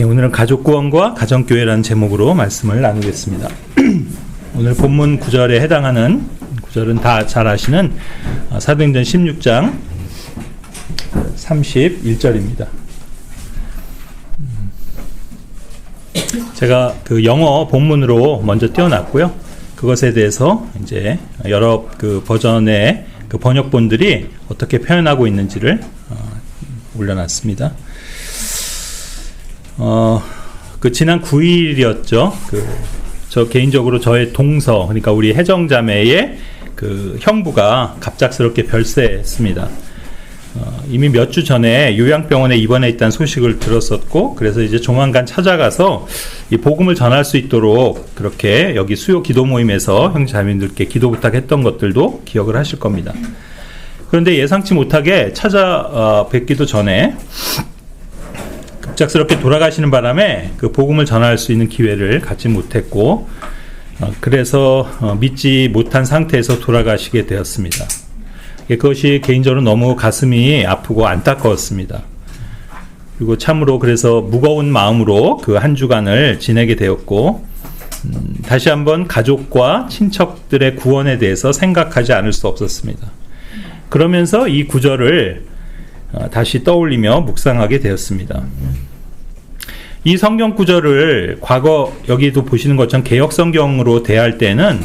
오늘은 가족구원과 가정교회라는 제목으로 말씀을 나누겠습니다. 오늘 본문 구절에 해당하는 구절은 다 잘 아시는 사도행전 16장 31절입니다. 제가 그 영어 본문으로 먼저 띄워놨고요. 그것에 대해서 이제 여러 그 버전의 그 번역본들이 어떻게 표현하고 있는지를 올려놨습니다. 그 지난 9일이었죠. 저 개인적으로 저의 동서, 그러니까 우리 혜정자매의 그 형부가 갑작스럽게 별세했습니다. 이미 몇 주 전에 요양병원에 입원해 있다는 소식을 들었었고, 그래서 이제 조만간 찾아가서 이 복음을 전할 수 있도록 그렇게 여기 수요 기도 모임에서 형제자매들께 기도 부탁했던 것들도 기억을 하실 겁니다. 그런데 예상치 못하게 찾아뵙기도 전에 갑작스럽게 돌아가시는 바람에 그 복음을 전할 수 있는 기회를 갖지 못했고, 그래서 믿지 못한 상태에서 돌아가시게 되었습니다. 그것이 개인적으로 너무 가슴이 아프고 안타까웠습니다. 그리고 참으로 그래서 무거운 마음으로 그 한 주간을 지내게 되었고, 다시 한번 가족과 친척들의 구원에 대해서 생각하지 않을 수 없었습니다. 그러면서 이 구절을 다시 떠올리며 묵상하게 되었습니다. 이 성경 구절을 과거 여기도 보시는 것처럼 개역 성경으로 대할 때는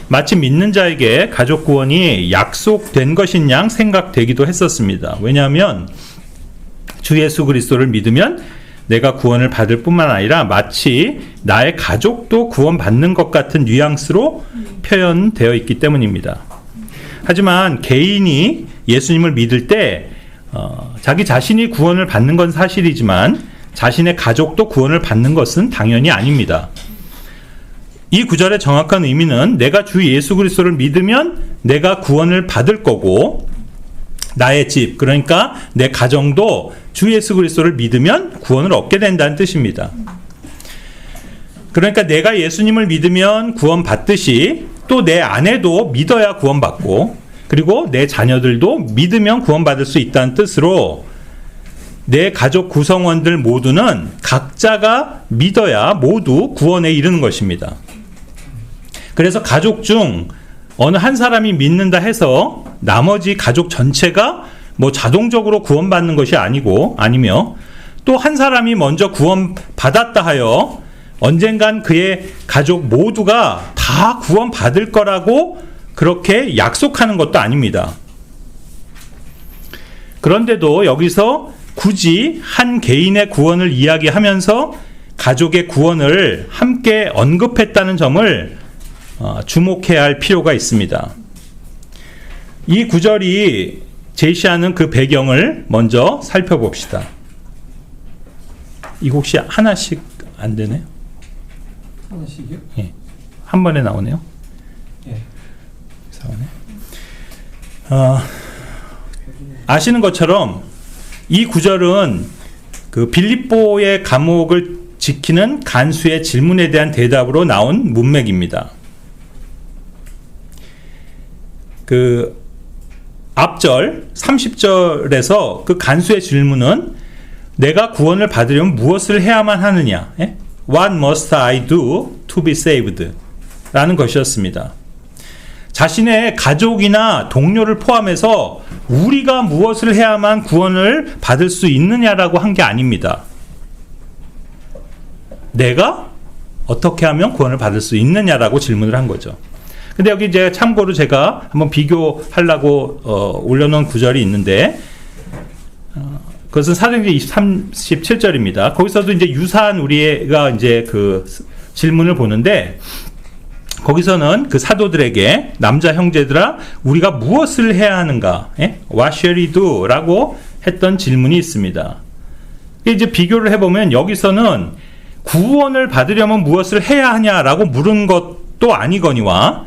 마치 믿는 자에게 가족 구원이 약속된 것인 양 생각되기도 했었습니다. 왜냐하면 주 예수 그리스도를 믿으면 내가 구원을 받을 뿐만 아니라 마치 나의 가족도 구원받는 것 같은 뉘앙스로 표현되어 있기 때문입니다. 하지만 개인이 예수님을 믿을 때 자기 자신이 구원을 받는 건 사실이지만 자신의 가족도 구원을 받는 것은 당연히 아닙니다. 이 구절의 정확한 의미는 내가 주 예수 그리스도를 믿으면 내가 구원을 받을 거고, 나의 집, 그러니까 내 가정도 주 예수 그리스도를 믿으면 구원을 얻게 된다는 뜻입니다. 그러니까 내가 예수님을 믿으면 구원 받듯이 또 내 아내도 믿어야 구원 받고, 그리고 내 자녀들도 믿으면 구원 받을 수 있다는 뜻으로 내 가족 구성원들 모두는 각자가 믿어야 모두 구원에 이르는 것입니다. 그래서 가족 중 어느 한 사람이 믿는다 해서 나머지 가족 전체가 뭐 자동적으로 구원받는 것이 아니며 또 한 사람이 먼저 구원받았다 하여 언젠간 그의 가족 모두가 다 구원받을 거라고 그렇게 약속하는 것도 아닙니다. 그런데도 여기서 굳이 한 개인의 구원을 이야기하면서 가족의 구원을 함께 언급했다는 점을 주목해야 할 필요가 있습니다. 이 구절이 제시하는 그 배경을 먼저 살펴봅시다. 이거 혹시 하나씩 안 되네요? 하나씩이요? 예. 한 번에 나오네요? 예. 이상하네. 아시는 것처럼 이 구절은 그 빌립보의 감옥을 지키는 간수의 질문에 대한 대답으로 나온 문맥입니다. 그 앞절 30절에서 그 간수의 질문은 내가 구원을 받으려면 무엇을 해야만 하느냐? What must I do to be saved? 라는 것이었습니다. 자신의 가족이나 동료를 포함해서 우리가 무엇을 해야만 구원을 받을 수 있느냐라고 한 게 아닙니다. 내가 어떻게 하면 구원을 받을 수 있느냐라고 질문을 한 거죠. 근데 여기 이제 참고로 제가 한번 비교하려고 올려놓은 구절이 있는데, 그것은 사도행전 37절입니다. 거기서도 이제 유사한 우리가 이제 그 질문을 보는데, 거기서는 그 사도들에게 남자 형제들아 우리가 무엇을 해야 하는가? What shall we do? 라고 했던 질문이 있습니다. 이제 비교를 해보면 여기서는 구원을 받으려면 무엇을 해야 하냐라고 물은 것도 아니거니와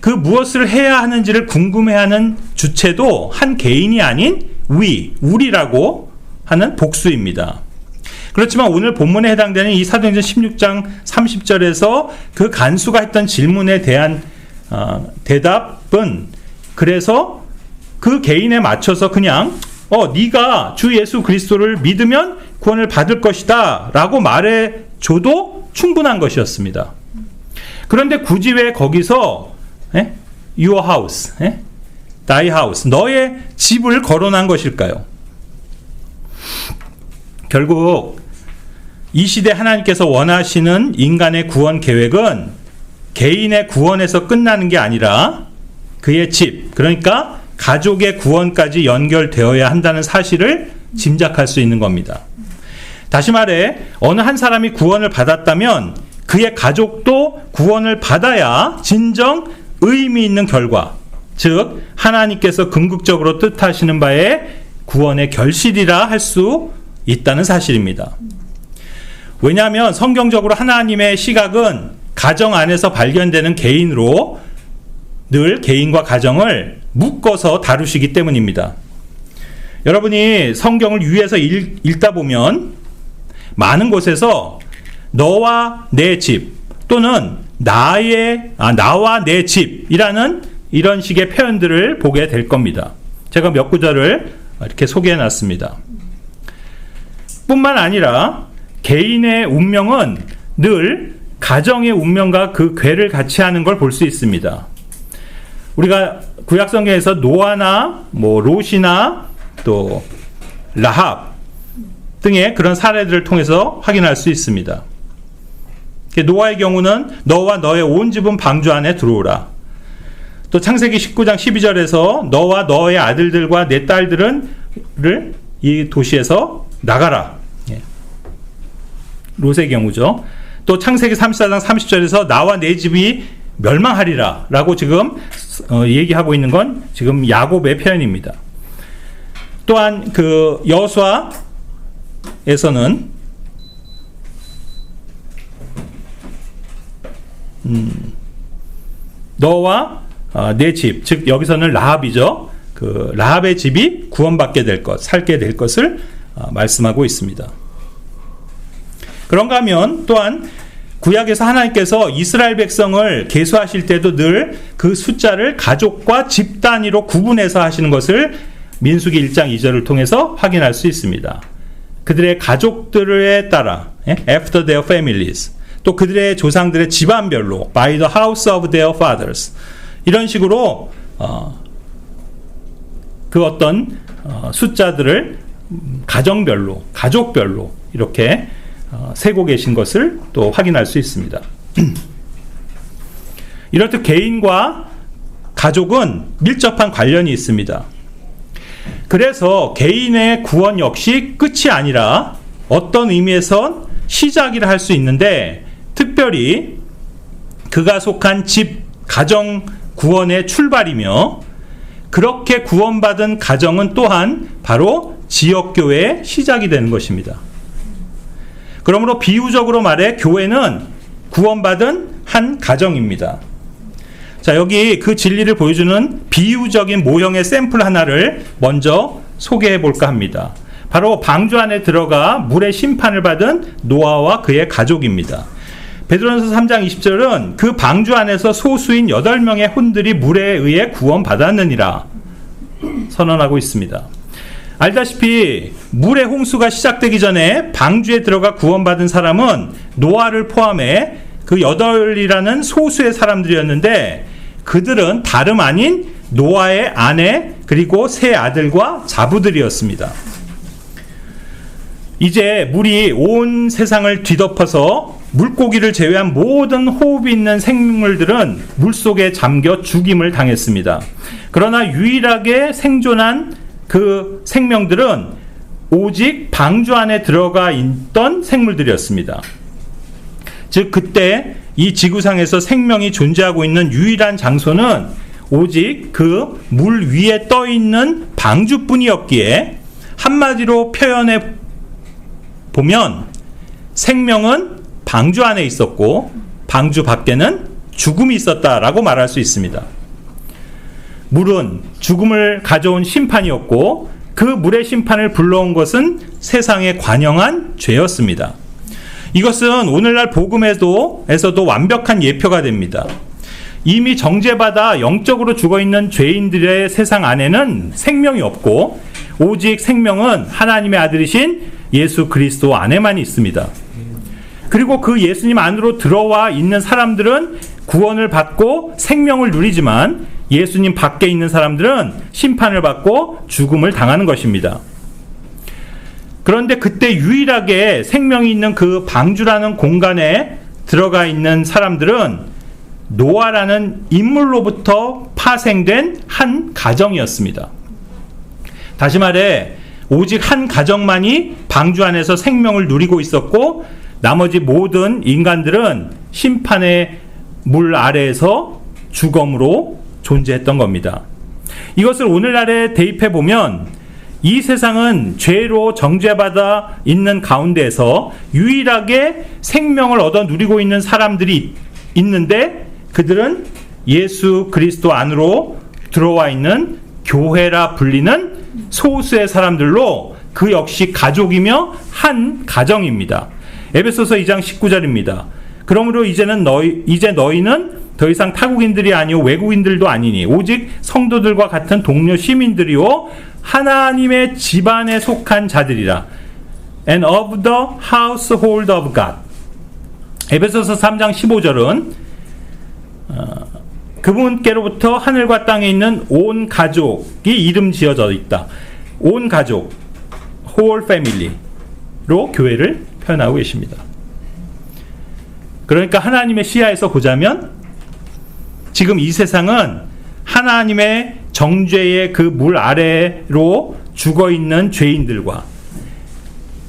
그 무엇을 해야 하는지를 궁금해하는 주체도 한 개인이 아닌 우리라고 하는 복수입니다. 그렇지만 오늘 본문에 해당되는 이 사도행전 16장 30절에서 그 간수가 했던 질문에 대한 대답은 그래서 그 개인에 맞춰서 그냥 네가 주 예수 그리스도를 믿으면 구원을 받을 것이다 라고 말해줘도 충분한 것이었습니다. 그런데 굳이 왜 거기서 your house, thy house, 너의 집을 거론한 것일까요? 결국 이 시대 하나님께서 원하시는 인간의 구원 계획은 개인의 구원에서 끝나는 게 아니라 그의 집, 그러니까 가족의 구원까지 연결되어야 한다는 사실을 짐작할 수 있는 겁니다. 다시 말해 어느 한 사람이 구원을 받았다면 그의 가족도 구원을 받아야 진정 의미 있는 결과, 즉 하나님께서 궁극적으로 뜻하시는 바의 구원의 결실이라 할 수 있다는 사실입니다. 왜냐하면 성경적으로 하나님의 시각은 가정 안에서 발견되는 개인으로 늘 개인과 가정을 묶어서 다루시기 때문입니다. 여러분이 성경을 위에서 읽다 보면 많은 곳에서 너와 내 집 또는 나와 내 집이라는 이런 식의 표현들을 보게 될 겁니다. 제가 몇 구절을 이렇게 소개해 놨습니다. 뿐만 아니라 개인의 운명은 늘 가정의 운명과 그 궤를 같이 하는 걸 볼 수 있습니다. 우리가 구약 성경에서 노아나 롯이나 또 라합 등의 그런 사례들을 통해서 확인할 수 있습니다. 노아의 경우는 너와 너의 온 집은 방주 안에 들어오라. 또 창세기 19장 12절에서 너와 너의 아들들과 내 딸들을 이 도시에서 나가라. 롯의 경우죠. 또 창세기 34장 30절에서 나와 내 집이 멸망하리라 라고 지금 얘기하고 있는 건 지금 야곱의 표현입니다. 또한 그 여호수아에서는 너와 내 집, 즉 여기서는 라합이죠. 그 라합의 집이 구원받게 될 것, 살게 될 것을 말씀하고 있습니다. 그런가 하면 또한 구약에서 하나님께서 이스라엘 백성을 계수하실 때도 늘 그 숫자를 가족과 집 단위로 구분해서 하시는 것을 민수기 1장 2절을 통해서 확인할 수 있습니다. 그들의 가족들에 따라 after their families, 또 그들의 조상들의 집안별로 by the house of their fathers, 이런 식으로 그 어떤 숫자들을 가정별로, 가족별로 이렇게 세고 계신 것을 또 확인할 수 있습니다. 이렇듯 개인과 가족은 밀접한 관련이 있습니다. 그래서 개인의 구원 역시 끝이 아니라 어떤 의미에선 시작이라 할 수 있는데, 특별히 그가 속한 집, 가정 구원의 출발이며, 그렇게 구원받은 가정은 또한 바로 지역교회의 시작이 되는 것입니다. 그러므로 비유적으로 말해 교회는 구원받은 한 가정입니다. 자, 여기 그 진리를 보여주는 비유적인 모형의 샘플 하나를 먼저 소개해 볼까 합니다. 바로 방주 안에 들어가 물의 심판을 받은 노아와 그의 가족입니다. 베드로전서 3장 20절은 그 방주 안에서 소수인 8명의 혼들이 물에 의해 구원받았느니라 선언하고 있습니다. 알다시피 물의 홍수가 시작되기 전에 방주에 들어가 구원받은 사람은 노아를 포함해 그 8이라는 소수의 사람들이었는데, 그들은 다름 아닌 노아의 아내 그리고 세 아들과 자부들이었습니다. 이제 물이 온 세상을 뒤덮어서 물고기를 제외한 모든 호흡이 있는 생물들은 물속에 잠겨 죽임을 당했습니다. 그러나 유일하게 생존한 그 생명들은 오직 방주 안에 들어가 있던 생물들이었습니다. 즉 그때 이 지구상에서 생명이 존재하고 있는 유일한 장소는 오직 그 물 위에 떠 있는 방주뿐이었기에, 한마디로 표현해 보면 생명은 방주 안에 있었고 방주 밖에는 죽음이 있었다라고 말할 수 있습니다. 물은 죽음을 가져온 심판이었고, 그 물의 심판을 불러온 것은 세상에 관영한 죄였습니다. 이것은 오늘날 복음에서도 완벽한 예표가 됩니다. 이미 정죄받아 영적으로 죽어있는 죄인들의 세상 안에는 생명이 없고, 오직 생명은 하나님의 아들이신 예수 그리스도 안에만 있습니다. 그리고 그 예수님 안으로 들어와 있는 사람들은 구원을 받고 생명을 누리지만 예수님 밖에 있는 사람들은 심판을 받고 죽음을 당하는 것입니다. 그런데 그때 유일하게 생명이 있는 그 방주라는 공간에 들어가 있는 사람들은 노아라는 인물로부터 파생된 한 가정이었습니다. 다시 말해 오직 한 가정만이 방주 안에서 생명을 누리고 있었고 나머지 모든 인간들은 심판의 물 아래에서 죽음으로 존재했던 겁니다. 이것을 오늘날에 대입해 보면 이 세상은 죄로 정죄받아 있는 가운데서 유일하게 생명을 얻어 누리고 있는 사람들이 있는데 그들은 예수 그리스도 안으로 들어와 있는 교회라 불리는 소수의 사람들로 그 역시 가족이며 한 가정입니다. 에베소서 2장 19절입니다. 그러므로 이제 너희는 더 이상 타국인들이 아니요 외국인들도 아니니 오직 성도들과 같은 동료 시민들이요 하나님의 집안에 속한 자들이라. And of the household of God. 에베소서 3장 15절은 그분께로부터 하늘과 땅에 있는 온 가족이 이름 지어져 있다. 온 가족, whole family로 교회를 표현하고 계십니다. 그러니까 하나님의 시야에서 보자면 지금 이 세상은 하나님의 정죄의 그 물 아래로 죽어있는 죄인들과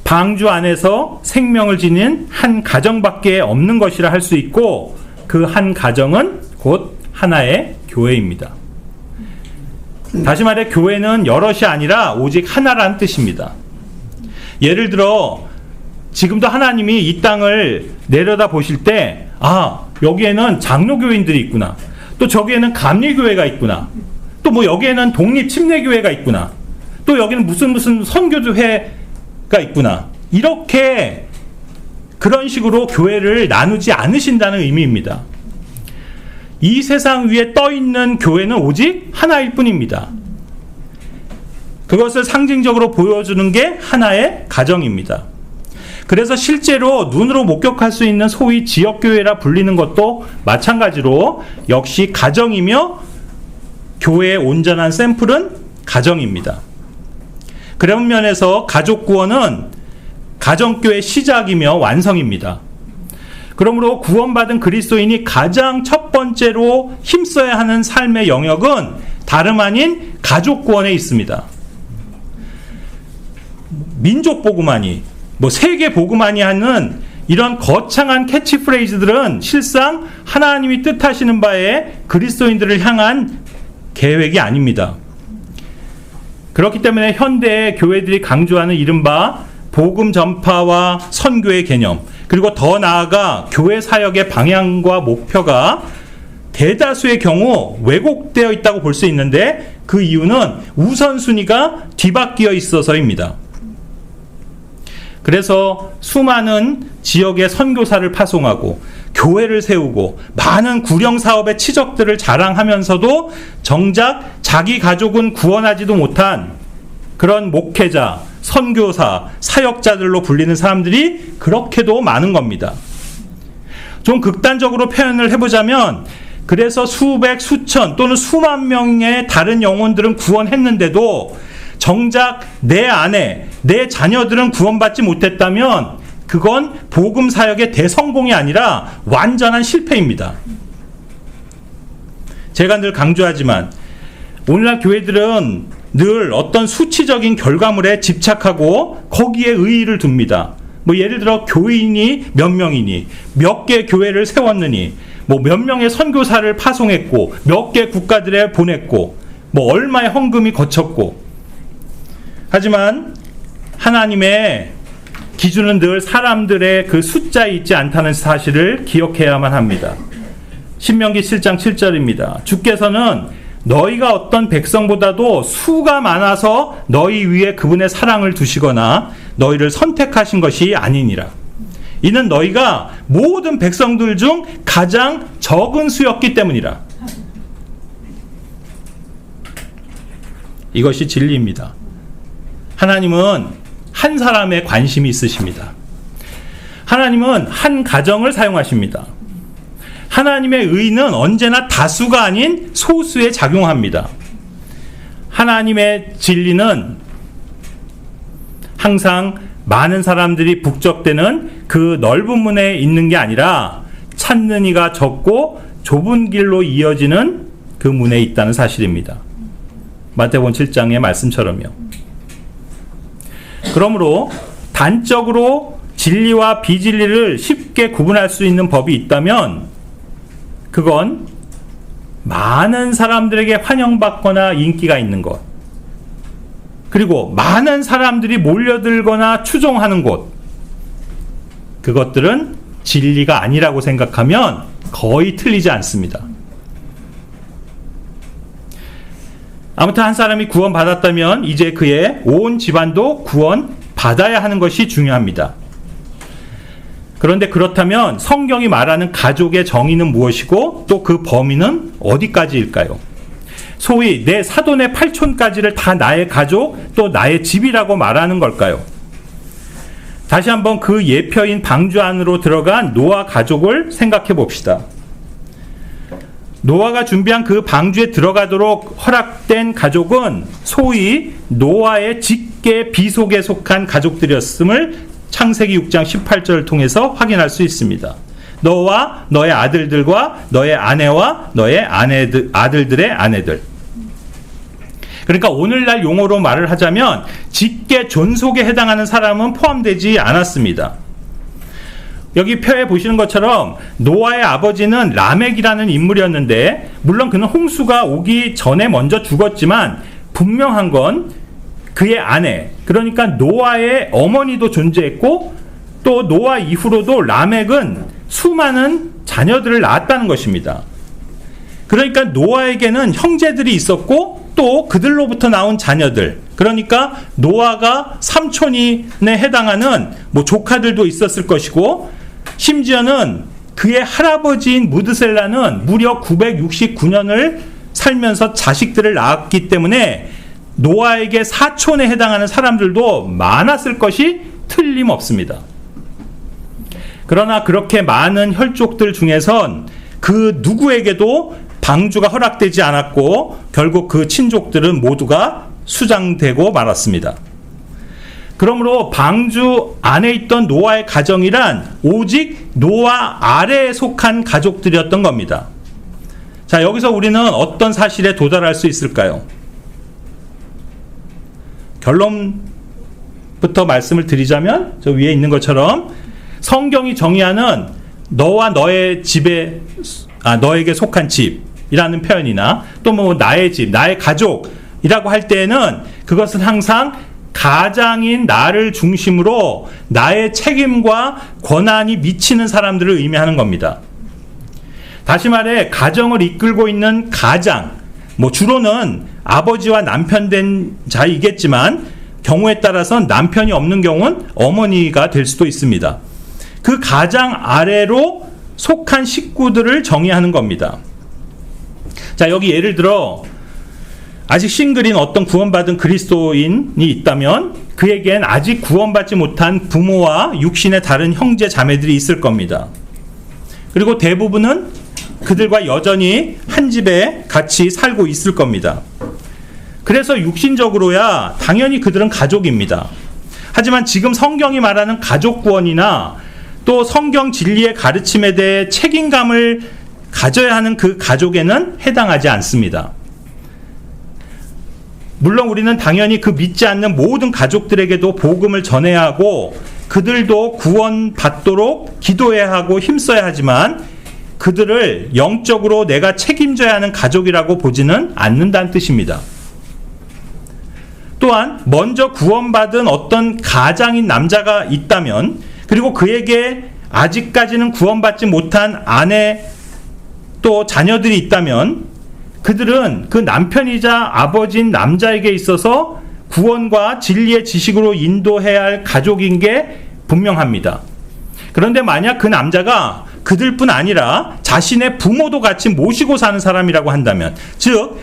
방주 안에서 생명을 지닌 한 가정밖에 없는 것이라 할 수 있고 그 한 가정은 곧 하나의 교회입니다. 다시 말해 교회는 여럿이 아니라 오직 하나라는 뜻입니다. 예를 들어 지금도 하나님이 이 땅을 내려다 보실 때 여기에는 장로교인들이 있구나. 또 저기에는 감리교회가 있구나. 또 뭐 여기에는 독립침례교회가 있구나. 또 여기는 무슨 선교회가 있구나. 이렇게 그런 식으로 교회를 나누지 않으신다는 의미입니다. 이 세상 위에 떠 있는 교회는 오직 하나일 뿐입니다. 그것을 상징적으로 보여주는 게 하나의 가정입니다. 그래서 실제로 눈으로 목격할 수 있는 소위 지역교회라 불리는 것도 마찬가지로 역시 가정이며 교회의 온전한 샘플은 가정입니다. 그런 면에서 가족구원은 가정교회의 시작이며 완성입니다. 그러므로 구원받은 그리스도인이 가장 첫 번째로 힘써야 하는 삶의 영역은 다름 아닌 가족구원에 있습니다. 민족보고만이 세계보고만이 하는 이런 거창한 캐치프레이즈들은 실상 하나님이 뜻하시는 바에 그리스도인들을 향한 계획이 아닙니다. 그렇기 때문에 현대의 교회들이 강조하는 이른바 복음 전파와 선교의 개념, 그리고 더 나아가 교회 사역의 방향과 목표가 대다수의 경우 왜곡되어 있다고 볼 수 있는데 그 이유는 우선순위가 뒤바뀌어 있어서입니다. 그래서 수많은 지역의 선교사를 파송하고 교회를 세우고 많은 구령사업의 치적들을 자랑하면서도 정작 자기 가족은 구원하지도 못한 그런 목회자, 선교사, 사역자들로 불리는 사람들이 그렇게도 많은 겁니다. 좀 극단적으로 표현을 해보자면 그래서 수백, 수천 또는 수만 명의 다른 영혼들은 구원했는데도 정작 내 아내, 내 자녀들은 구원받지 못했다면 그건 복음 사역의 대성공이 아니라 완전한 실패입니다. 제가 늘 강조하지만 오늘날 교회들은 늘 어떤 수치적인 결과물에 집착하고 거기에 의의를 둡니다. 예를 들어 교인이 몇 명이니, 몇 개 교회를 세웠느니, 몇 명의 선교사를 파송했고, 몇 개 국가들에 보냈고, 얼마의 헌금이 거쳤고. 하지만 하나님의 기준은 늘 사람들의 그 숫자에 있지 않다는 사실을 기억해야만 합니다. 신명기 7장 7절입니다. 주께서는 너희가 어떤 백성보다도 수가 많아서 너희 위에 그분의 사랑을 두시거나 너희를 선택하신 것이 아니니라. 이는 너희가 모든 백성들 중 가장 적은 수였기 때문이라. 이것이 진리입니다. 하나님은 한 사람에 관심이 있으십니다. 하나님은 한 가정을 사용하십니다. 하나님의 의는 언제나 다수가 아닌 소수에 작용합니다. 하나님의 진리는 항상 많은 사람들이 북적대는 그 넓은 문에 있는 게 아니라 찾는 이가 적고 좁은 길로 이어지는 그 문에 있다는 사실입니다. 마태복음 7장의 말씀처럼요. 그러므로 단적으로 진리와 비진리를 쉽게 구분할 수 있는 법이 있다면 그건 많은 사람들에게 환영받거나 인기가 있는 것, 그리고 많은 사람들이 몰려들거나 추종하는 곳, 그것들은 진리가 아니라고 생각하면 거의 틀리지 않습니다. 아무튼 한 사람이 구원받았다면 이제 그의 온 집안도 구원받아야 하는 것이 중요합니다. 그런데 그렇다면 성경이 말하는 가족의 정의는 무엇이고 또 그 범위는 어디까지일까요? 소위 내 사돈의 팔촌까지를 다 나의 가족 또 나의 집이라고 말하는 걸까요? 다시 한번 그 예표인 방주 안으로 들어간 노아 가족을 생각해 봅시다. 노아가 준비한 그 방주에 들어가도록 허락된 가족은 소위 노아의 직계 비속에 속한 가족들이었음을 창세기 6장 18절을 통해서 확인할 수 있습니다. 너와 너의 아들들과 너의 아내와 너의 아들들의 아내들. 그러니까 오늘날 용어로 말을 하자면 직계 존속에 해당하는 사람은 포함되지 않았습니다. 여기 표에 보시는 것처럼 노아의 아버지는 라멕이라는 인물이었는데 물론 그는 홍수가 오기 전에 먼저 죽었지만 분명한 건 그의 아내, 그러니까 노아의 어머니도 존재했고 또 노아 이후로도 라멕은 수많은 자녀들을 낳았다는 것입니다. 그러니까 노아에게는 형제들이 있었고 또 그들로부터 나온 자녀들, 그러니까 노아가 삼촌에 해당하는 조카들도 있었을 것이고 심지어는 그의 할아버지인 무드셀라는 무려 969년을 살면서 자식들을 낳았기 때문에 노아에게 사촌에 해당하는 사람들도 많았을 것이 틀림없습니다. 그러나 그렇게 많은 혈족들 중에선 그 누구에게도 방주가 허락되지 않았고 결국 그 친족들은 모두가 수장되고 말았습니다. 그러므로 방주 안에 있던 노아의 가정이란 오직 노아 아래에 속한 가족들이었던 겁니다. 자, 여기서 우리는 어떤 사실에 도달할 수 있을까요? 결론부터 말씀을 드리자면 저 위에 있는 것처럼 성경이 정의하는 너와 너의 집에 너에게 속한 집이라는 표현이나 또 나의 집, 나의 가족이라고 할 때에는 그것은 항상 가장인 나를 중심으로 나의 책임과 권한이 미치는 사람들을 의미하는 겁니다. 다시 말해 가정을 이끌고 있는 가장, 주로는 아버지와 남편 된 자이겠지만 경우에 따라서는 남편이 없는 경우는 어머니가 될 수도 있습니다. 그 가장 아래로 속한 식구들을 정의하는 겁니다. 자, 여기 예를 들어 아직 싱글인 어떤 구원받은 그리스도인이 있다면 그에겐 아직 구원받지 못한 부모와 육신의 다른 형제 자매들이 있을 겁니다. 그리고 대부분은 그들과 여전히 한 집에 같이 살고 있을 겁니다. 그래서 육신적으로야 당연히 그들은 가족입니다. 하지만 지금 성경이 말하는 가족 구원이나 또 성경 진리의 가르침에 대해 책임감을 가져야 하는 그 가족에는 해당하지 않습니다. 물론 우리는 당연히 그 믿지 않는 모든 가족들에게도 복음을 전해야 하고 그들도 구원받도록 기도해야 하고 힘써야 하지만 그들을 영적으로 내가 책임져야 하는 가족이라고 보지는 않는다는 뜻입니다. 또한 먼저 구원받은 어떤 가장인 남자가 있다면 그리고 그에게 아직까지는 구원받지 못한 아내 또 자녀들이 있다면 그들은 그 남편이자 아버지인 남자에게 있어서 구원과 진리의 지식으로 인도해야 할 가족인 게 분명합니다. 그런데 만약 그 남자가 그들뿐 아니라 자신의 부모도 같이 모시고 사는 사람이라고 한다면, 즉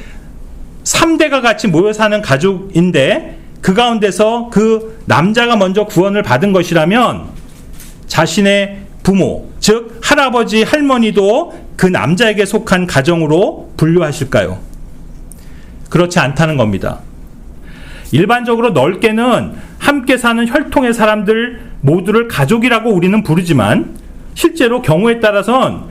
3대가 같이 모여 사는 가족인데 그 가운데서 그 남자가 먼저 구원을 받은 것이라면 자신의 부모, 즉 할아버지, 할머니도 그 남자에게 속한 가정으로 분류하실까요? 그렇지 않다는 겁니다. 일반적으로 넓게는 함께 사는 혈통의 사람들 모두를 가족이라고 우리는 부르지만 실제로 경우에 따라선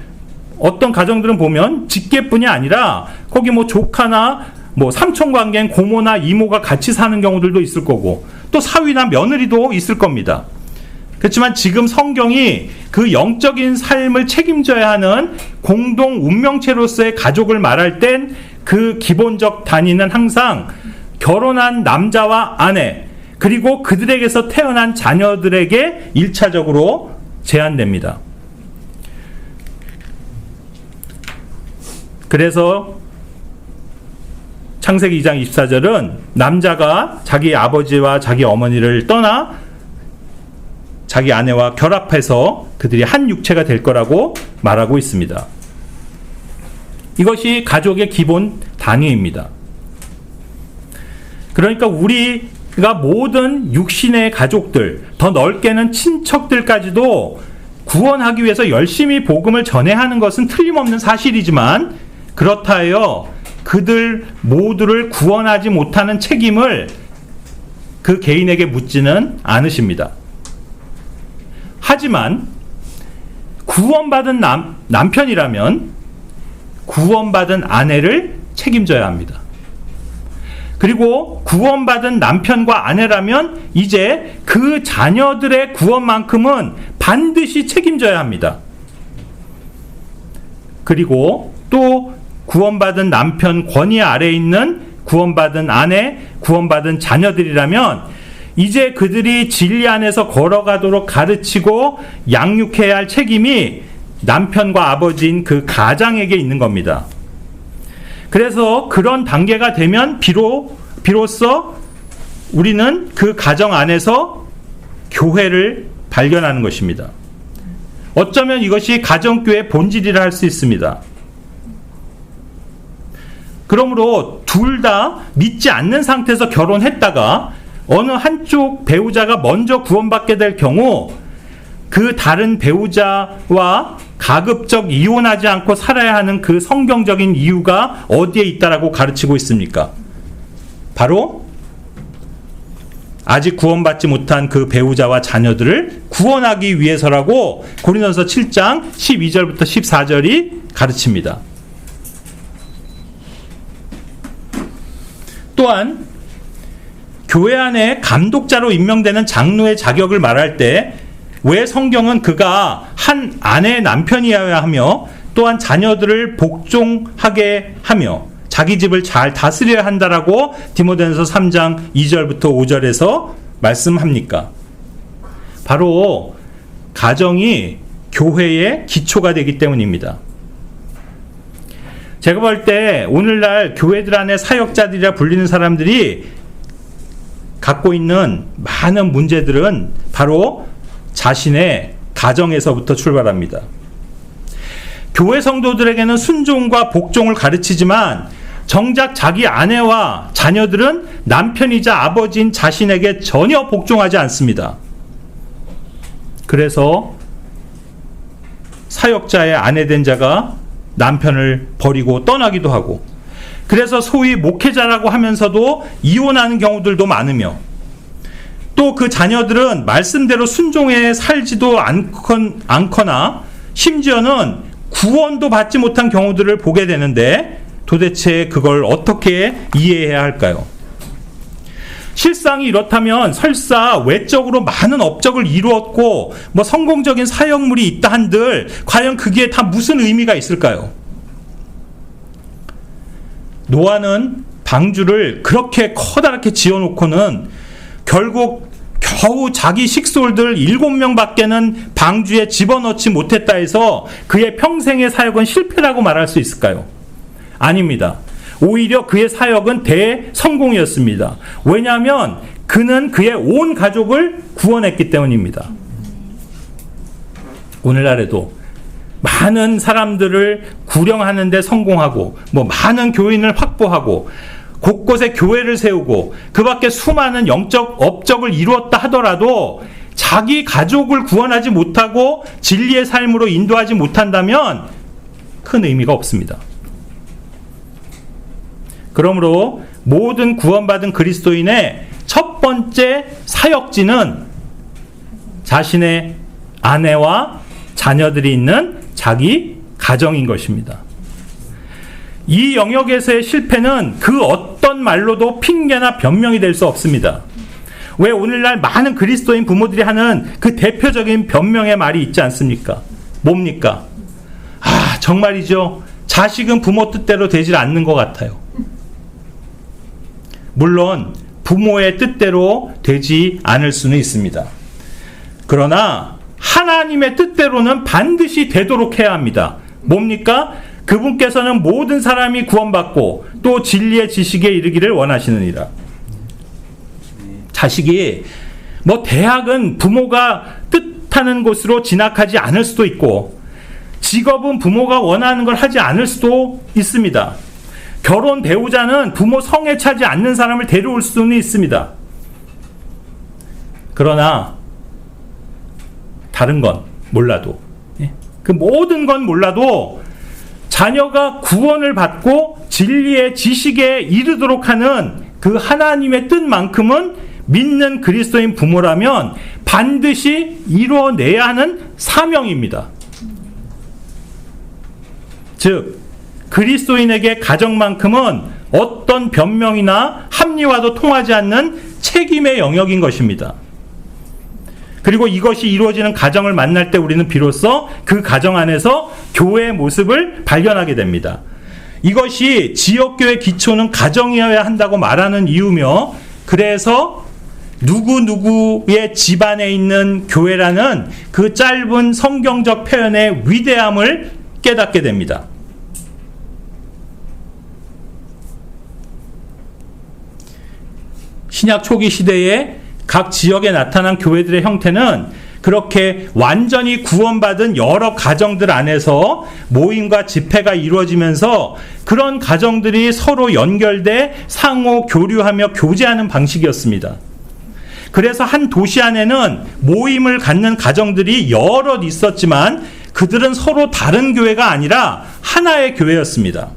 어떤 가정들은 보면 직계뿐이 아니라 거기 뭐 조카나 뭐 삼촌 관계인 고모나 이모가 같이 사는 경우들도 있을 거고 또 사위나 며느리도 있을 겁니다. 그렇지만 지금 성경이 그 영적인 삶을 책임져야 하는 공동 운명체로서의 가족을 말할 땐 그 기본적 단위는 항상 결혼한 남자와 아내 그리고 그들에게서 태어난 자녀들에게 1차적으로 제한됩니다. 그래서 창세기 2장 24절은 남자가 자기 아버지와 자기 어머니를 떠나 자기 아내와 결합해서 그들이 한 육체가 될 거라고 말하고 있습니다. 이것이 가족의 기본 단위입니다. 그러니까 우리가 모든 육신의 가족들, 더 넓게는 친척들까지도 구원하기 위해서 열심히 복음을 전해야 하는 것은 틀림없는 사실이지만 그렇다 하여 그들 모두를 구원하지 못하는 책임을 그 개인에게 묻지는 않으십니다. 하지만 구원받은 남편이라면 구원받은 아내를 책임져야 합니다. 그리고 구원받은 남편과 아내라면 이제 그 자녀들의 구원만큼은 반드시 책임져야 합니다. 그리고 또 구원받은 남편 권위 아래에 있는 구원받은 아내, 구원받은 자녀들이라면 이제 그들이 진리 안에서 걸어가도록 가르치고 양육해야 할 책임이 남편과 아버지인 그 가장에게 있는 겁니다. 그래서 그런 단계가 되면 비로소 우리는 그 가정 안에서 교회를 발견하는 것입니다. 어쩌면 이것이 가정교회의 본질이라 할 수 있습니다. 그러므로 둘 다 믿지 않는 상태에서 결혼했다가 어느 한쪽 배우자가 먼저 구원받게 될 경우 그 다른 배우자와 가급적 이혼하지 않고 살아야 하는 그 성경적인 이유가 어디에 있다라고 가르치고 있습니까? 바로 아직 구원받지 못한 그 배우자와 자녀들을 구원하기 위해서라고 고린도전서 7장 12절부터 14절이 가르칩니다. 또한 교회 안에 감독자로 임명되는 장로의 자격을 말할 때 왜 성경은 그가 한 아내의 남편이어야 하며 또한 자녀들을 복종하게 하며 자기 집을 잘 다스려야 한다라고 디모데전서 3장 2절부터 5절에서 말씀합니까? 바로 가정이 교회의 기초가 되기 때문입니다. 제가 볼 때 오늘날 교회들 안에 사역자들이라 불리는 사람들이 갖고 있는 많은 문제들은 바로 자신의 가정에서부터 출발합니다. 교회 성도들에게는 순종과 복종을 가르치지만 정작 자기 아내와 자녀들은 남편이자 아버지인 자신에게 전혀 복종하지 않습니다. 그래서 사역자의 아내된 자가 남편을 버리고 떠나기도 하고 그래서 소위 목회자라고 하면서도 이혼하는 경우들도 많으며 또 그 자녀들은 말씀대로 순종해 살지도 않거나 심지어는 구원도 받지 못한 경우들을 보게 되는데 도대체 그걸 어떻게 이해해야 할까요? 실상이 이렇다면 설사 외적으로 많은 업적을 이루었고 뭐 성공적인 사역물이 있다 한들 과연 그게 다 무슨 의미가 있을까요? 노아는 방주를 그렇게 커다랗게 지어놓고는 결국 겨우 자기 식솔들 7명밖에는 방주에 집어넣지 못했다 해서 그의 평생의 사역은 실패라고 말할 수 있을까요? 아닙니다. 오히려 그의 사역은 대성공이었습니다. 왜냐하면 그는 그의 온 가족을 구원했기 때문입니다. 오늘날에도 많은 사람들을 구령하는 데 성공하고 뭐 많은 교인을 확보하고 곳곳에 교회를 세우고 그 밖에 수많은 영적 업적을 이루었다 하더라도 자기 가족을 구원하지 못하고 진리의 삶으로 인도하지 못한다면 큰 의미가 없습니다. 그러므로 모든 구원받은 그리스도인의 첫 번째 사역지는 자신의 아내와 자녀들이 있는 자기 가정인 것입니다. 이 영역에서의 실패는 그 어떤 말로도 핑계나 변명이 될 수 없습니다. 왜 오늘날 많은 그리스도인 부모들이 하는 그 대표적인 변명의 말이 있지 않습니까? 뭡니까? 정말이죠. 자식은 부모 뜻대로 되질 않는 것 같아요. 물론 부모의 뜻대로 되지 않을 수는 있습니다. 그러나 하나님의 뜻대로는 반드시 되도록 해야 합니다. 뭡니까? 그분께서는 모든 사람이 구원받고 또 진리의 지식에 이르기를 원하시느니라. 자식이 대학은 부모가 뜻하는 곳으로 진학하지 않을 수도 있고 직업은 부모가 원하는 걸 하지 않을 수도 있습니다. 결혼 배우자는 부모 성에 차지 않는 사람을 데려올 수는 있습니다. 그러나 다른 건 몰라도, 그 모든 건 몰라도 자녀가 구원을 받고 진리의 지식에 이르도록 하는 그 하나님의 뜻만큼은 믿는 그리스도인 부모라면 반드시 이루어내야 하는 사명입니다. 즉 그리스도인에게 가정만큼은 어떤 변명이나 합리화도 통하지 않는 책임의 영역인 것입니다. 그리고 이것이 이루어지는 가정을 만날 때 우리는 비로소 그 가정 안에서 교회의 모습을 발견하게 됩니다. 이것이 지역교회 기초는 가정이어야 한다고 말하는 이유며, 그래서 누구누구의 집안에 있는 교회라는 그 짧은 성경적 표현의 위대함을 깨닫게 됩니다. 신약 초기 시대에 각 지역에 나타난 교회들의 형태는 그렇게 완전히 구원받은 여러 가정들 안에서 모임과 집회가 이루어지면서 그런 가정들이 서로 연결돼 상호 교류하며 교제하는 방식이었습니다. 그래서 한 도시 안에는 모임을 갖는 가정들이 여럿 있었지만 그들은 서로 다른 교회가 아니라 하나의 교회였습니다.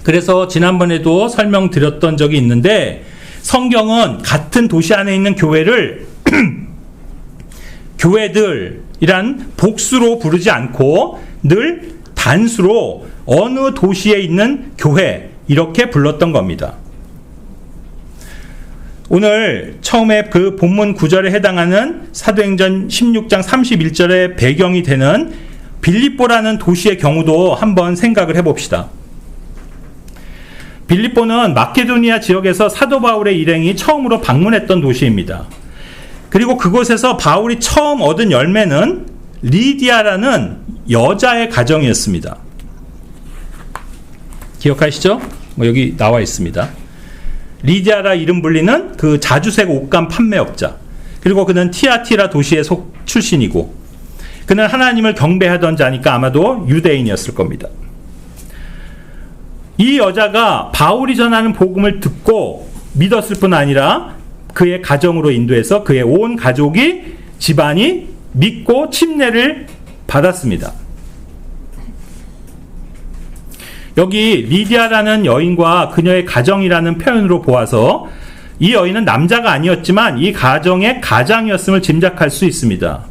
그래서 지난번에도 설명드렸던 적이 있는데, 성경은 같은 도시 안에 있는 교회를 교회들이란 복수로 부르지 않고 늘 단수로 어느 도시에 있는 교회, 이렇게 불렀던 겁니다. 오늘 처음에 그 본문 구절에 해당하는 사도행전 16장 31절의 배경이 되는 빌립보라는 도시의 경우도 한번 생각을 해봅시다. 빌립보는 마케도니아 지역에서 사도 바울의 일행이 처음으로 방문했던 도시입니다. 그리고 그곳에서 바울이 처음 얻은 열매는 리디아라는 여자의 가정이었습니다. 기억하시죠? 여기 나와 있습니다. 리디아라 이름 불리는 그 자주색 옷감 판매업자, 그리고 그는 티아티라 도시의 출신이고 그는 하나님을 경배하던 자니까 아마도 유대인이었을 겁니다. 이 여자가 바울이 전하는 복음을 듣고 믿었을 뿐 아니라 그의 가정으로 인도해서 그의 온 가족이, 집안이 믿고 침례를 받았습니다. 여기 리디아라는 여인과 그녀의 가정이라는 표현으로 보아서 이 여인은 남자가 아니었지만 이 가정의 가장이었음을 짐작할 수 있습니다.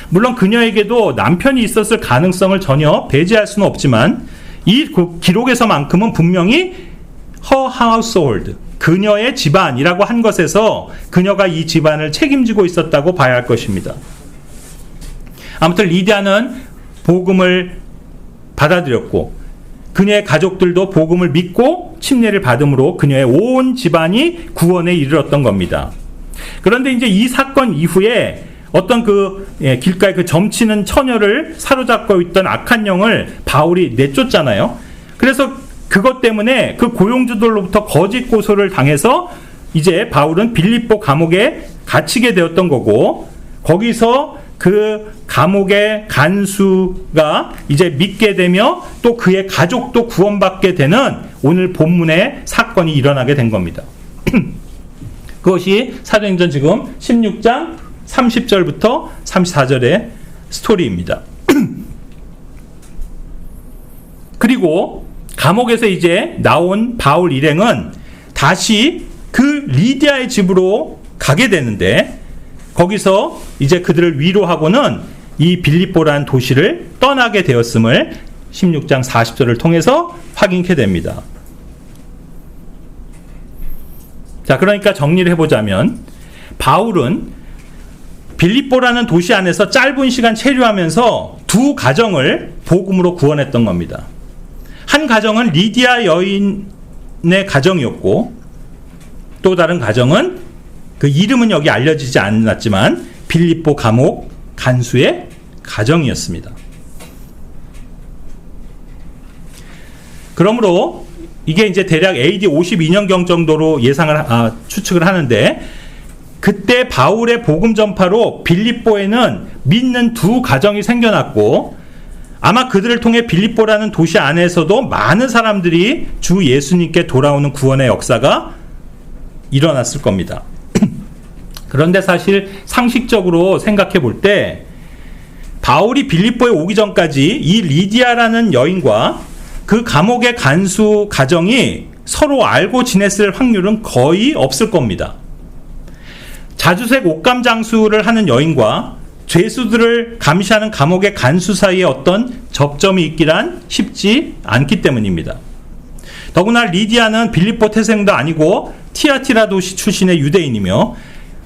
물론 그녀에게도 남편이 있었을 가능성을 전혀 배제할 수는 없지만 이 기록에서만큼은 분명히 her household, 그녀의 집안이라고 한 것에서 그녀가 이 집안을 책임지고 있었다고 봐야 할 것입니다. 아무튼 리디아는 복음을 받아들였고 그녀의 가족들도 복음을 믿고 침례를 받음으로 그녀의 온 집안이 구원에 이르렀던 겁니다. 그런데 이제 이 사건 이후에 어떤 길가에 그 점치는 처녀를 사로잡고 있던 악한 영을 바울이 내쫓잖아요. 그래서 그것 때문에 그 고용주들로부터 거짓 고소를 당해서 이제 바울은 빌립보 감옥에 갇히게 되었던 거고, 거기서 그 감옥의 간수가 이제 믿게 되며 또 그의 가족도 구원받게 되는 오늘 본문의 사건이 일어나게 된 겁니다. 그것이 사도행전 지금 16장 30절부터 34절의 스토리입니다. 그리고 감옥에서 이제 나온 바울 일행은 다시 그 리디아의 집으로 가게 되는데, 거기서 이제 그들을 위로하고는 이 빌립보라는 도시를 떠나게 되었음을 16장 40절을 통해서 확인케 됩니다. 자, 그러니까 정리를 해보자면 바울은 빌립보라는 도시 안에서 짧은 시간 체류하면서 두 가정을 복음으로 구원했던 겁니다. 한 가정은 리디아 여인의 가정이었고, 또 다른 가정은 그 이름은 여기 알려지지 않았지만 빌립보 감옥 간수의 가정이었습니다. 그러므로 이게 이제 대략 AD 52년경 정도로 추측을 하는데, 그때 바울의 복음 전파로 빌립보에는 믿는 두 가정이 생겨났고, 아마 그들을 통해 빌립보라는 도시 안에서도 많은 사람들이 주 예수님께 돌아오는 구원의 역사가 일어났을 겁니다. 그런데 사실 상식적으로 생각해 볼 때 바울이 빌립보에 오기 전까지 이 리디아라는 여인과 그 감옥의 간수 가정이 서로 알고 지냈을 확률은 거의 없을 겁니다. 자주색 옷감 장수를 하는 여인과 죄수들을 감시하는 감옥의 간수 사이에 어떤 접점이 있기란 쉽지 않기 때문입니다. 더구나 리디아는 빌립보 태생도 아니고 티아티라 도시 출신의 유대인이며,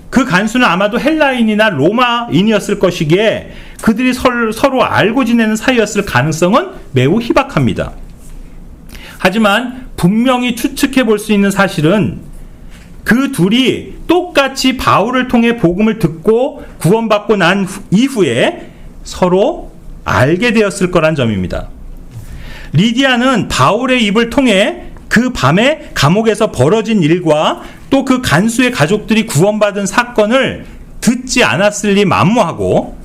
그 간수는 아마도 헬라인이나 로마인이었을 것이기에 그들이 서로 알고 지내는 사이였을 가능성은 매우 희박합니다. 하지만 분명히 추측해 볼 수 있는 사실은 그 둘이 똑같이 바울을 통해 복음을 듣고 구원받고 난 이후에 서로 알게 되었을 거란 점입니다. 리디아는 바울의 입을 통해 그 밤에 감옥에서 벌어진 일과 또 그 간수의 가족들이 구원받은 사건을 듣지 않았을 리 만무하고,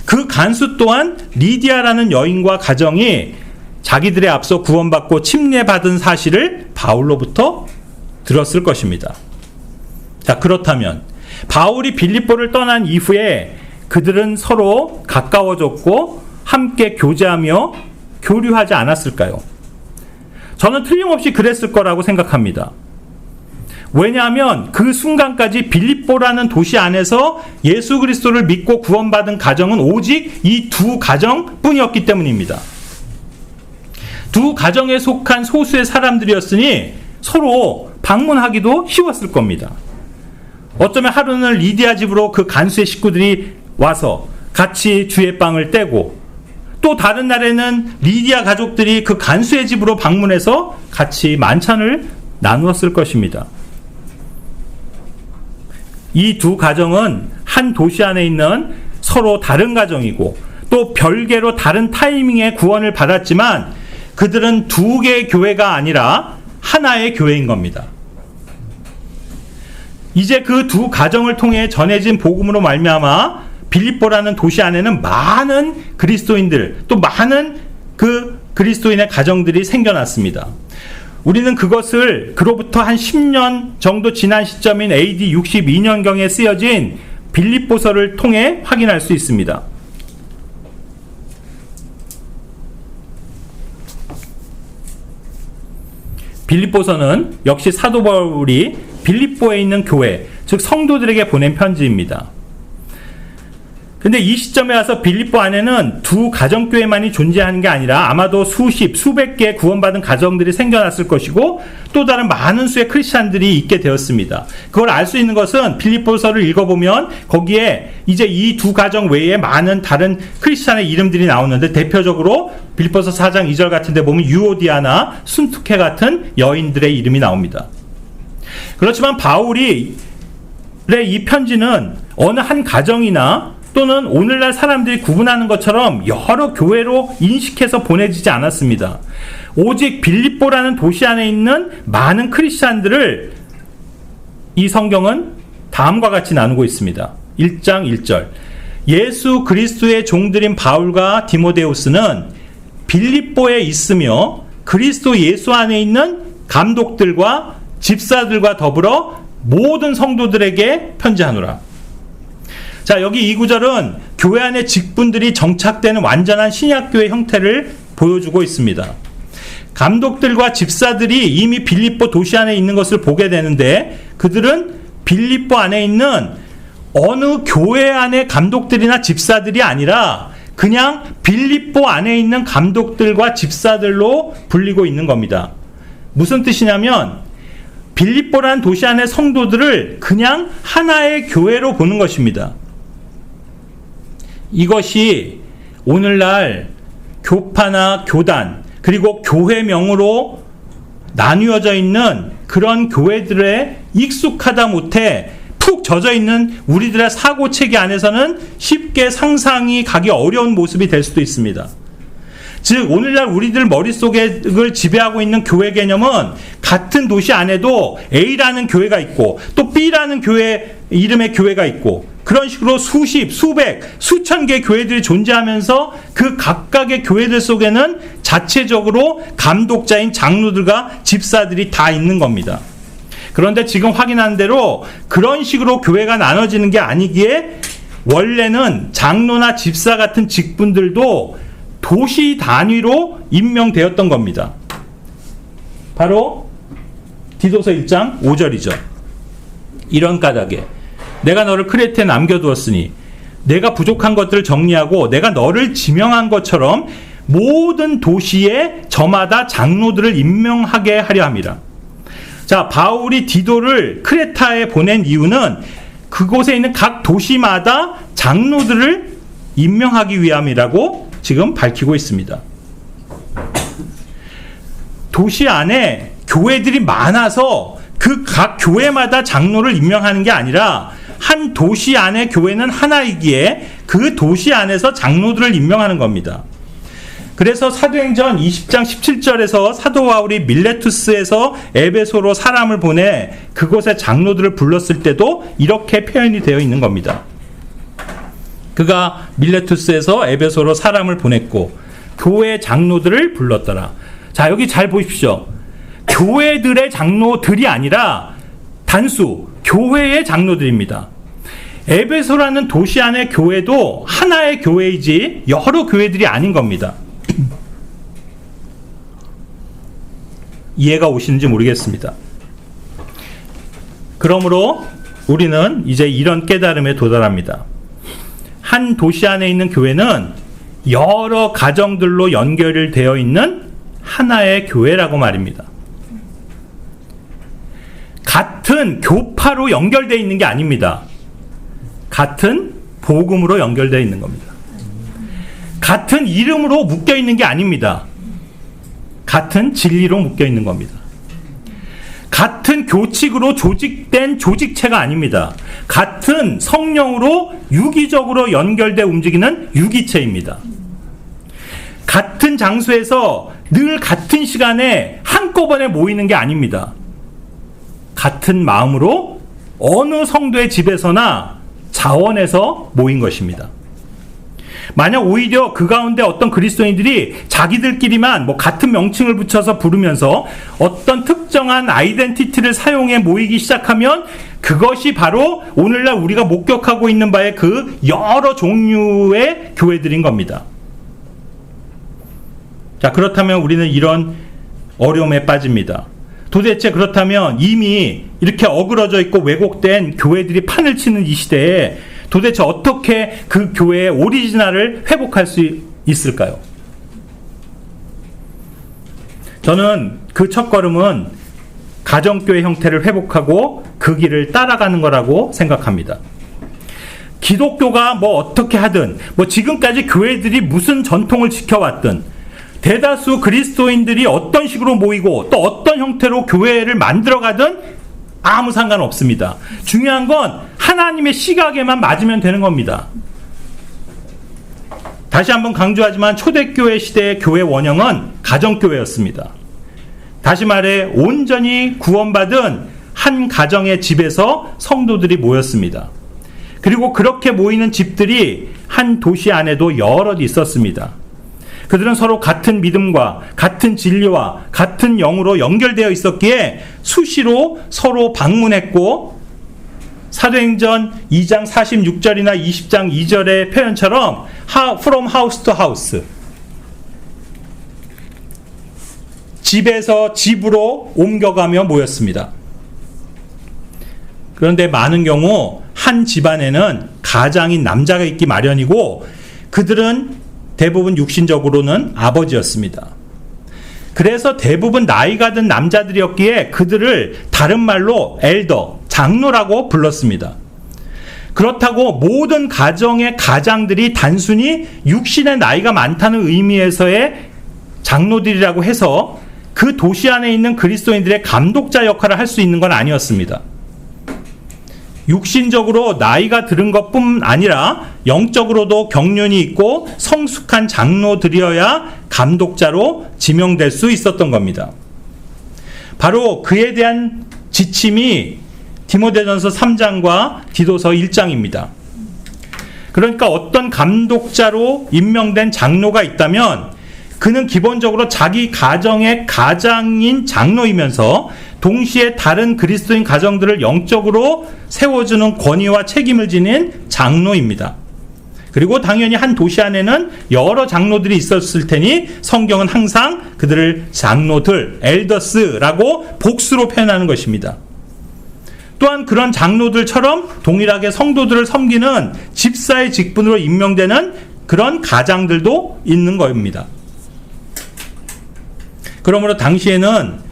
그 간수 또한 리디아라는 여인과 가정이 자기들의 앞서 구원받고 침례받은 사실을 바울로부터 들었을 것입니다. 자, 그렇다면 바울이 빌립보를 떠난 이후에 그들은 서로 가까워졌고 함께 교제하며 교류하지 않았을까요? 저는 틀림없이 그랬을 거라고 생각합니다. 왜냐하면 그 순간까지 빌립보라는 도시 안에서 예수 그리스도를 믿고 구원받은 가정은 오직 이 두 가정뿐이었기 때문입니다. 두 가정에 속한 소수의 사람들이었으니 서로 방문하기도 쉬웠을 겁니다. 어쩌면 하루는 리디아 집으로 그 간수의 식구들이 와서 같이 주의 빵을 떼고, 또 다른 날에는 리디아 가족들이 그 간수의 집으로 방문해서 같이 만찬을 나누었을 것입니다. 이 두 가정은 한 도시 안에 있는 서로 다른 가정이고, 또 별개로 다른 타이밍에 구원을 받았지만 그들은 두 개의 교회가 아니라 하나의 교회인 겁니다. 이제 그 두 가정을 통해 전해진 복음으로 말미암아 빌립보라는 도시 안에는 많은 그리스도인들, 또 많은 그 그리스도인의 가정들이 생겨났습니다. 우리는 그것을 그로부터 한 10년 정도 지난 시점인 AD 62년경에 쓰여진 빌립보서를 통해 확인할 수 있습니다. 빌립보서는 역시 사도 바울이 빌립보에 있는 교회, 즉 성도들에게 보낸 편지입니다. 근데 이 시점에 와서 빌립보 안에는 두 가정교회만이 존재하는 게 아니라 아마도 수백 개의 구원받은 가정들이 생겨났을 것이고, 또 다른 많은 수의 크리스찬들이 있게 되었습니다. 그걸 알 수 있는 것은 빌립보서를 읽어보면 거기에 이제 이 두 가정 외에 많은 다른 크리스찬의 이름들이 나오는데, 대표적으로 빌립보서 4장 2절 같은 데 보면 유오디아나, 순투케 같은 여인들의 이름이 나옵니다. 그렇지만 바울이 이 편지는 어느 한 가정이나 또는 오늘날 사람들이 구분하는 것처럼 여러 교회로 인식해서 보내지지 않았습니다. 오직 빌립보라는 도시 안에 있는 많은 크리스찬들을 이 성경은 다음과 같이 나누고 있습니다. 1장 1절, 예수 그리스도의 종들인 바울과 디모데우스는 빌립보에 있으며 그리스도 예수 안에 있는 감독들과 집사들과 더불어 모든 성도들에게 편지하노라. 자, 여기 이 구절은 교회 안에 직분들이 정착되는 완전한 신약교회 형태를 보여주고 있습니다. 감독들과 집사들이 이미 빌립보 도시 안에 있는 것을 보게 되는데, 그들은 빌립보 안에 있는 어느 교회 안의 감독들이나 집사들이 아니라 그냥 빌립보 안에 있는 감독들과 집사들로 불리고 있는 겁니다. 무슨 뜻이냐면 빌립보라는 도시 안의 성도들을 그냥 하나의 교회로 보는 것입니다. 이것이 오늘날 교파나 교단 그리고 교회명으로 나뉘어져 있는 그런 교회들에 익숙하다 못해 푹 젖어 있는 우리들의 사고체계 안에서는 쉽게 상상이 가기 어려운 모습이 될 수도 있습니다. 즉 오늘날 우리들 머릿속을 지배하고 있는 교회 개념은 같은 도시 안에도 A라는 교회가 있고 또 B라는 교회 이름의 교회가 있고 그런 식으로 수십, 수백, 수천 개의 교회들이 존재하면서 그 각각의 교회들 속에는 자체적으로 감독자인 장로들과 집사들이 다 있는 겁니다. 그런데 지금 확인한 대로 그런 식으로 교회가 나눠지는 게 아니기에 원래는 장로나 집사 같은 직분들도 도시 단위로 임명되었던 겁니다. 바로 디도서 1장 5절이죠. 이런 까닭에 내가 너를 크레트에 남겨두었으니 내가 부족한 것들을 정리하고 내가 너를 지명한 것처럼 모든 도시에 저마다 장로들을 임명하게 하려 함이라. 자, 바울이 디도를 크레타에 보낸 이유는 그곳에 있는 각 도시마다 장로들을 임명하기 위함이라고 지금 밝히고 있습니다. 도시 안에 교회들이 많아서 그 각 교회마다 장로를 임명하는 게 아니라 한 도시 안에 교회는 하나이기에 그 도시 안에서 장로들을 임명하는 겁니다. 그래서 사도행전 20장 17절에서 사도 바울이 밀레투스에서 에베소로 사람을 보내 그곳에 장로들을 불렀을 때도 이렇게 표현이 되어 있는 겁니다. 그가 밀레투스에서 에베소로 사람을 보냈고 교회 장로들을 불렀더라. 자, 여기 잘 보십시오. 교회들의 장로들이 아니라 단수 교회의 장로들입니다. 에베소라는 도시 안의 교회도 하나의 교회이지 여러 교회들이 아닌 겁니다. 이해가 오시는지 모르겠습니다. 그러므로 우리는 이제 이런 깨달음에 도달합니다. 한 도시 안에 있는 교회는 여러 가정들로 연결되어 있는 하나의 교회라고 말입니다. 같은 교파로 연결되어 있는 게 아닙니다. 같은 복음으로 연결되어 있는 겁니다. 같은 이름으로 묶여 있는 게 아닙니다. 같은 진리로 묶여 있는 겁니다. 같은 교칙으로 조직된 조직체가 아닙니다. 같은 성령으로 유기적으로 연결돼 움직이는 유기체입니다. 같은 장소에서 늘 같은 시간에 한꺼번에 모이는 게 아닙니다. 같은 마음으로 어느 성도의 집에서나 자원해서 모인 것입니다. 만약 오히려 그 가운데 어떤 그리스도인들이 자기들끼리만 같은 명칭을 붙여서 부르면서 어떤 특정한 아이덴티티를 사용해 모이기 시작하면 그것이 바로 오늘날 우리가 목격하고 있는 바의 그 여러 종류의 교회들인 겁니다. 자, 그렇다면 우리는 이런 어려움에 빠집니다. 도대체 그렇다면 이미 이렇게 어그러져 있고 왜곡된 교회들이 판을 치는 이 시대에 도대체 어떻게 그 교회의 오리지널을 회복할 수 있을까요? 저는 그 첫걸음은 가정교회 형태를 회복하고 그 길을 따라가는 거라고 생각합니다. 기독교가 어떻게 하든 지금까지 교회들이 무슨 전통을 지켜왔든 대다수 그리스도인들이 어떤 식으로 모이고 또 어떤 형태로 교회를 만들어가든 아무 상관없습니다. 중요한 건 하나님의 시각에만 맞으면 되는 겁니다. 다시 한번 강조하지만 초대교회 시대의 교회 원형은 가정교회였습니다. 다시 말해 온전히 구원받은 한 가정의 집에서 성도들이 모였습니다. 그리고 그렇게 모이는 집들이 한 도시 안에도 여럿 있었습니다. 그들은 서로 같은 믿음과 같은 진리와 같은 영으로 연결되어 있었기에 수시로 서로 방문했고, 사도행전 2장 46절이나 20장 2절의 표현처럼 from house to house, 집에서 집으로 옮겨가며 모였습니다. 그런데 많은 경우 한 집안에는 가장인 남자가 있기 마련이고, 그들은 대부분 육신적으로는 아버지였습니다. 그래서 대부분 나이가 든 남자들이었기에 그들을 다른 말로 엘더, 장로라고 불렀습니다. 그렇다고 모든 가정의 가장들이 단순히 육신의 나이가 많다는 의미에서의 장로들이라고 해서 그 도시 안에 있는 그리스도인들의 감독자 역할을 할 수 있는 건 아니었습니다. 육신적으로 나이가 들은 것뿐 아니라 영적으로도 경륜이 있고 성숙한 장로들이어야 감독자로 지명될 수 있었던 겁니다. 바로 그에 대한 지침이 디모데전서 3장과 디도서 1장입니다. 그러니까 어떤 감독자로 임명된 장로가 있다면 그는 기본적으로 자기 가정의 가장인 장로이면서 동시에 다른 그리스도인 가정들을 영적으로 세워주는 권위와 책임을 지닌 장로입니다. 그리고 당연히 한 도시 안에는 여러 장로들이 있었을 테니 성경은 항상 그들을 장로들, 엘더스라고 복수로 표현하는 것입니다. 또한 그런 장로들처럼 동일하게 성도들을 섬기는 집사의 직분으로 임명되는 그런 가장들도 있는 겁니다. 그러므로 당시에는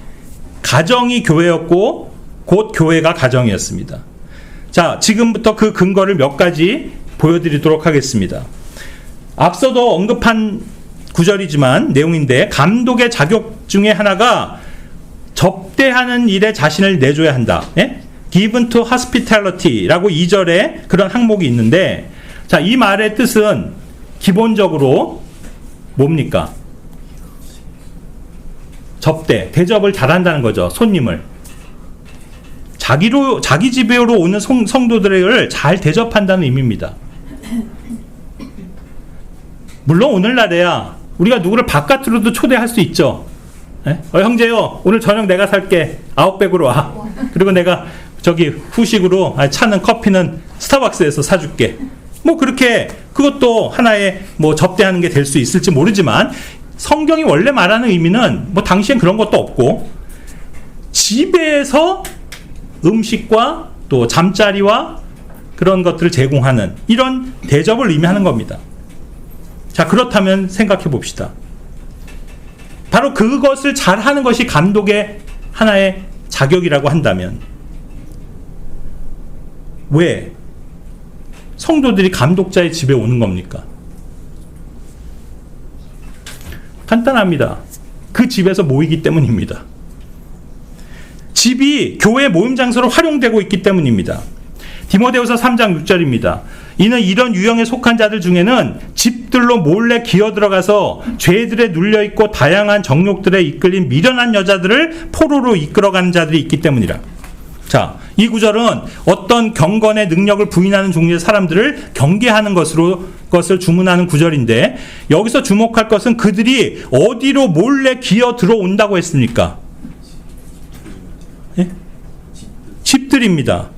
가정이 교회였고 곧 교회가 가정이었습니다. 자, 지금부터 그 근거를 몇 가지 보여드리도록 하겠습니다. 앞서도 언급한 구절이지만 내용인데, 감독의 자격 중에 하나가 접대하는 일에 자신을 내줘야 한다. 예? Given to hospitality라고 2절에 그런 항목이 있는데, 자, 이 말의 뜻은 기본적으로 뭡니까? 접대, 대접을 잘한다는 거죠. 손님을. 자기 집으로 오는 성도들을 잘 대접한다는 의미입니다. 물론 오늘날에야 우리가 누구를 바깥으로도 초대할 수 있죠. 네? 형제요, 오늘 저녁 내가 살게. 아웃백으로 와. 그리고 내가 저기 후식으로 차는 커피는 스타벅스에서 사줄게. 뭐 그렇게 그것도 하나의 뭐 접대하는 게 될 수 있을지 모르지만, 성경이 원래 말하는 의미는 뭐 당시엔 그런 것도 없고 집에서 음식과 또 잠자리와 그런 것들을 제공하는 이런 대접을 의미하는 겁니다. 자, 그렇다면 생각해 봅시다. 바로 그것을 잘하는 것이 감독의 하나의 자격이라고 한다면 왜 성도들이 감독자의 집에 오는 겁니까? 간단합니다. 그 집에서 모이기 때문입니다. 집이 교회 모임 장소로 활용되고 있기 때문입니다. 디모데후서 3장 6절입니다. 이는 이런 유형에 속한 자들 중에는 집들로 몰래 기어 들어가서 죄들에 눌려있고 다양한 정욕들에 이끌린 미련한 여자들을 포로로 이끌어가는 자들이 있기 때문이라. 자, 이 구절은 어떤 경건의 능력을 부인하는 종류의 사람들을 경계하는 것을 주문하는 구절인데, 여기서 주목할 것은 그들이 어디로 몰래 기어 들어온다고 했습니까? 예? 집들입니다.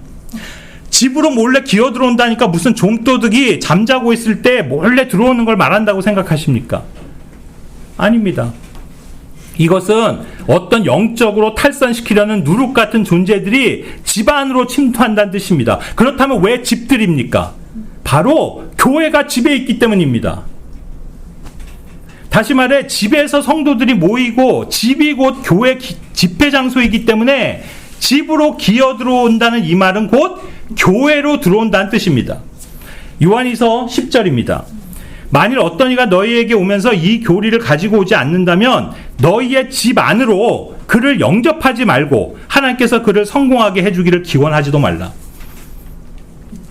집으로 몰래 기어 들어온다니까 무슨 좀도둑이 잠자고 있을 때 몰래 들어오는 걸 말한다고 생각하십니까? 아닙니다. 이것은 어떤 영적으로 탈선시키려는 누룩 같은 존재들이 집 안으로 침투한다는 뜻입니다. 그렇다면 왜 집들입니까? 바로 교회가 집에 있기 때문입니다. 다시 말해, 집에서 성도들이 모이고 집이 곧 교회 집회 장소이기 때문에 집으로 기어 들어온다는 이 말은 곧 교회로 들어온다는 뜻입니다. 요한이서 10절입니다. 만일 어떤 이가 너희에게 오면서 이 교리를 가지고 오지 않는다면 너희의 집 안으로 그를 영접하지 말고 하나님께서 그를 성공하게 해주기를 기원하지도 말라.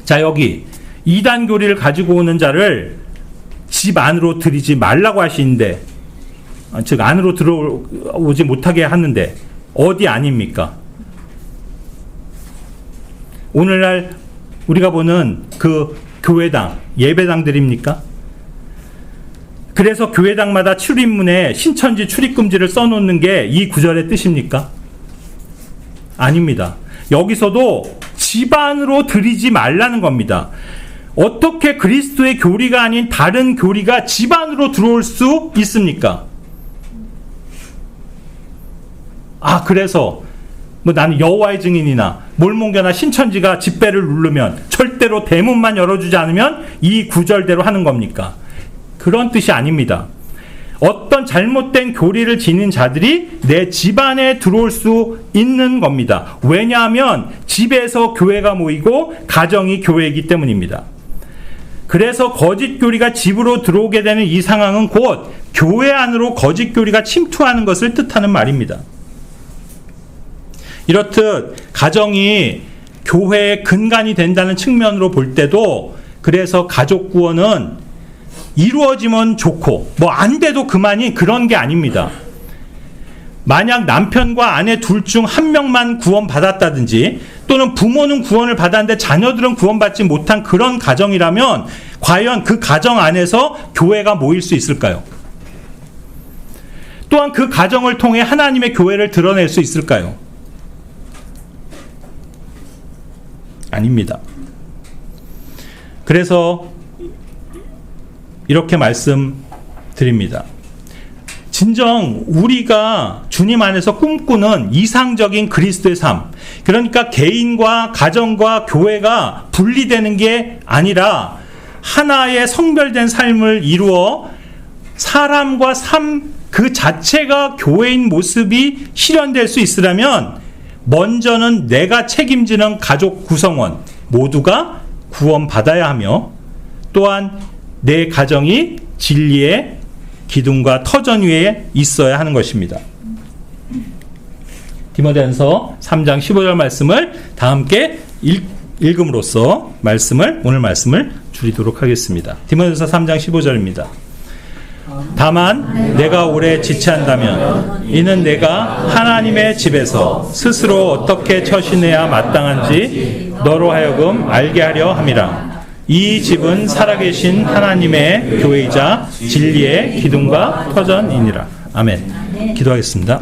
자, 여기 이단 교리를 가지고 오는 자를 집 안으로 들이지 말라고 하시는데, 즉 안으로 들어오지 못하게 하는데 어디 아닙니까? 오늘날 우리가 보는 그 교회당, 예배당들입니까? 그래서 교회당마다 출입문에 신천지 출입금지를 써놓는 게 이 구절의 뜻입니까? 아닙니다. 여기서도 집안으로 들이지 말라는 겁니다. 어떻게 그리스도의 교리가 아닌 다른 교리가 집안으로 들어올 수 있습니까? 그래서 뭐 나는 여호와의 증인이나 몰몬교나 신천지가 집배를 누르면 절대로 대문만 열어주지 않으면 이 구절대로 하는 겁니까? 그런 뜻이 아닙니다. 어떤 잘못된 교리를 지닌 자들이 내 집안에 들어올 수 있는 겁니다. 왜냐하면 집에서 교회가 모이고 가정이 교회이기 때문입니다. 그래서 거짓 교리가 집으로 들어오게 되는 이 상황은 곧 교회 안으로 거짓 교리가 침투하는 것을 뜻하는 말입니다. 이렇듯 가정이 교회의 근간이 된다는 측면으로 볼 때도 그래서 가족 구원은 이루어지면 좋고 뭐 안 돼도 그만이 그런 게 아닙니다. 만약 남편과 아내 둘 중 한 명만 구원받았다든지 또는 부모는 구원을 받았는데 자녀들은 구원받지 못한 그런 가정이라면 과연 그 가정 안에서 교회가 모일 수 있을까요? 또한 그 가정을 통해 하나님의 교회를 드러낼 수 있을까요? 아닙니다. 그래서 이렇게 말씀드립니다. 진정 우리가 주님 안에서 꿈꾸는 이상적인 그리스도의 삶, 그러니까 개인과 가정과 교회가 분리되는 게 아니라 하나의 성별된 삶을 이루어 사람과 삶 그 자체가 교회인 모습이 실현될 수 있으려면 먼저는 내가 책임지는 가족 구성원 모두가 구원받아야 하며 또한 내 가정이 진리의 기둥과 터전 위에 있어야 하는 것입니다. 디모데전서 3장 15절 말씀을 다 함께 읽음으로써 오늘 말씀을 줄이도록 하겠습니다. 디모데전서 3장 15절입니다. 다만 내가 오래 지체한다면 이는 내가 하나님의 집에서 스스로 어떻게 처신해야 마땅한지 너로 하여금 알게 하려 함이라. 이 집은 살아계신 하나님의 교회이자 진리의 기둥과 터전이니라. 아멘. 기도하겠습니다.